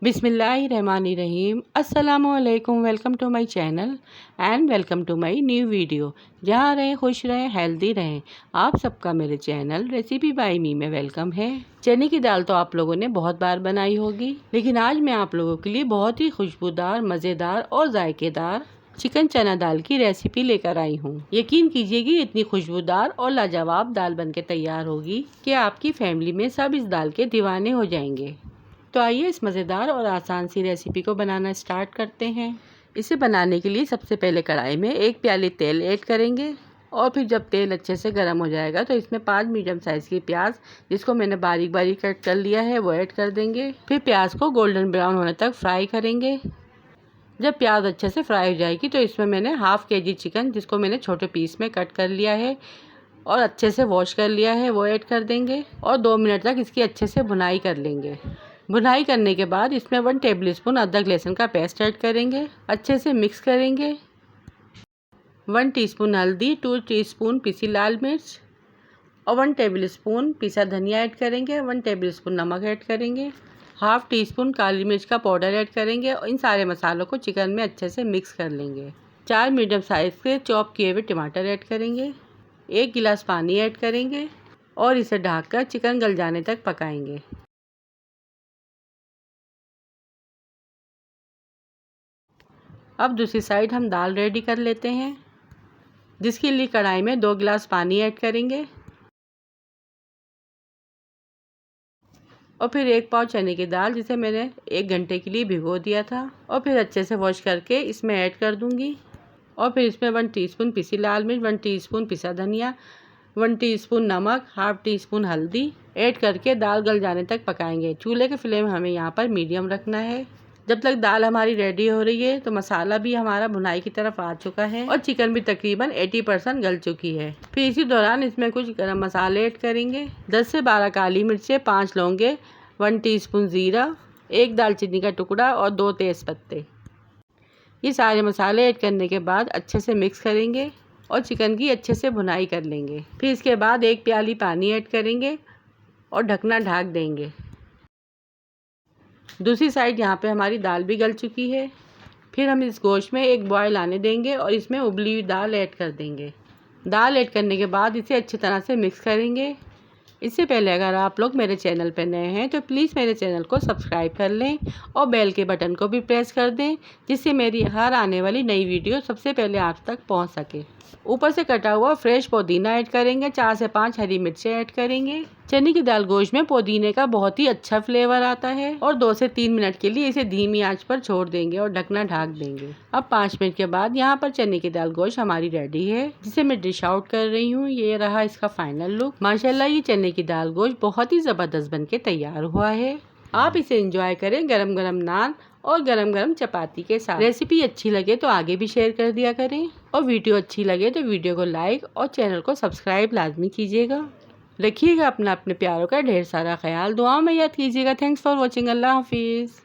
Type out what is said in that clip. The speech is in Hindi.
बिस्मिल्लाहिर्रहमानिर्रहीम। अस्सलामुअलैकुम। Welcome to my channel and welcome to my new video. जहाँ रहें खुश रहें हेल्दी रहें। आप सबका मेरे चैनल रेसिपी बाय मी में वेलकम है। चने की दाल तो आप लोगों ने बहुत बार बनाई होगी, लेकिन आज मैं आप लोगों के लिए बहुत ही खुशबूदार, मज़ेदार और जायकेदार चिकन चना दाल की रेसिपी लेकर आई हूँ। यकीन कीजिए कि इतनी खुशबूदार और लाजवाब दाल बनके तैयार होगी कि आपकी फैमिली में सब इस दाल के दीवाने हो जाएंगे। तो आइए इस मज़ेदार और आसान सी रेसिपी को बनाना स्टार्ट करते हैं। इसे बनाने के लिए सबसे पहले कढ़ाई में 1 प्याली तेल ऐड करेंगे और फिर जब तेल अच्छे से गर्म हो जाएगा तो इसमें 5 मीडियम साइज़ की प्याज, जिसको मैंने बारीक बारीक कट कर लिया है, वो ऐड कर देंगे। फिर प्याज को गोल्डन ब्राउन होने तक फ्राई करेंगे। जब प्याज अच्छे से फ्राई हो जाएगी तो इसमें मैंने हाफ़ केजी चिकन, जिसको मैंने छोटे पीस में कट कर लिया है और अच्छे से वॉश कर लिया है, वो ऐड कर देंगे और 2 मिनट तक इसकी अच्छे से भुनाई कर लेंगे। भुनाई करने के बाद इसमें 1 टेबलस्पून अदरक लहसुन का पेस्ट ऐड करेंगे, अच्छे से मिक्स करेंगे। 1 टीस्पून हल्दी, 2 टीस्पून पिसी लाल मिर्च और 1 टेबलस्पून पिसा धनिया ऐड करेंगे। 1 टेबलस्पून नमक ऐड करेंगे। हाफ़ टीस्पून काली मिर्च का पाउडर ऐड करेंगे और इन सारे मसालों को चिकन में अच्छे से मिक्स कर लेंगे। 4 मीडियम साइज़ के चॉप किए हुए टमाटर ऐड करेंगे। 1 गिलास पानी ऐड करेंगे और इसे ढककर चिकन गल जाने तक पकाएंगे। अब दूसरी साइड हम दाल रेडी कर लेते हैं, जिसके लिए कढ़ाई में 2 गिलास पानी ऐड करेंगे और फिर 1 पाव चने की दाल, जिसे मैंने 1 घंटे के लिए भिगो दिया था, और फिर अच्छे से वॉश करके इसमें ऐड कर दूंगी। और फिर इसमें 1 टीस्पून पिसी लाल मिर्च, 1 टीस्पून पिसा धनिया, 1 टीस्पून नमक, हाफ़ टीस्पून हल्दी ऐड करके दाल गल जाने तक पकाएंगे। चूल्हे के फ्लेम हमें यहाँ पर मीडियम रखना है। जब तक दाल हमारी रेडी हो रही है तो मसाला भी हमारा भुनाई की तरफ आ चुका है और चिकन भी तकरीबन 80% गल चुकी है। फिर इसी दौरान इसमें कुछ गरम मसाले ऐड करेंगे। 10 से 12 काली मिर्चें, 5 लौंगे, 1 टीस्पून ज़ीरा, 1 दालचीनी का टुकड़ा और 2 तेज़ पत्ते। ये सारे मसाले ऐड करने के बाद अच्छे से मिक्स करेंगे और चिकन की अच्छे से भुनाई कर लेंगे। फिर इसके बाद 1 प्याली पानी ऐड करेंगे और ढकना ढक देंगे। दूसरी साइड यहाँ पे हमारी दाल भी गल चुकी है। फिर हम इस गोश्त में एक बॉयल आने देंगे और इसमें उबली हुई दाल ऐड कर देंगे। दाल ऐड करने के बाद इसे अच्छी तरह से मिक्स करेंगे। इससे पहले अगर आप लोग मेरे चैनल पर नए हैं तो प्लीज़ मेरे चैनल को सब्सक्राइब कर लें और बेल के बटन को भी प्रेस कर दें, जिससे मेरी हर आने वाली नई वीडियो सबसे पहले आप तक पहुंच सके। ऊपर से कटा हुआ फ्रेश पुदीना ऐड करेंगे। 4 से 5 हरी मिर्चें ऐड करेंगे। चने की दाल गोश्त में पुदीने का बहुत ही अच्छा फ्लेवर आता है और 2 से 3 मिनट के लिए इसे धीमी आंच पर छोड़ देंगे और ढकना ढक देंगे। अब 5 मिनट के बाद यहाँ पर चने की दाल गोश्त हमारी रेडी है, जिसे मैं डिश आउट कर रही हूँ। ये रहा इसका फाइनल लुक। माशाल्लाह ये चने की दाल गोश्त बहुत ही ज़बरदस्त बन के तैयार हुआ है। आप इसे एंजॉय करें गरम गरम नान और गरम गरम चपाती के साथ। रेसिपी अच्छी लगे तो आगे भी शेयर कर दिया करें और वीडियो अच्छी लगे तो वीडियो को लाइक और चैनल को सब्सक्राइब लाजमी कीजिएगा। रखिएगा अपने प्यारों का ढेर सारा ख्याल। दुआओं में याद कीजिएगा। Thanks for watching. अल्लाह हाफिज़।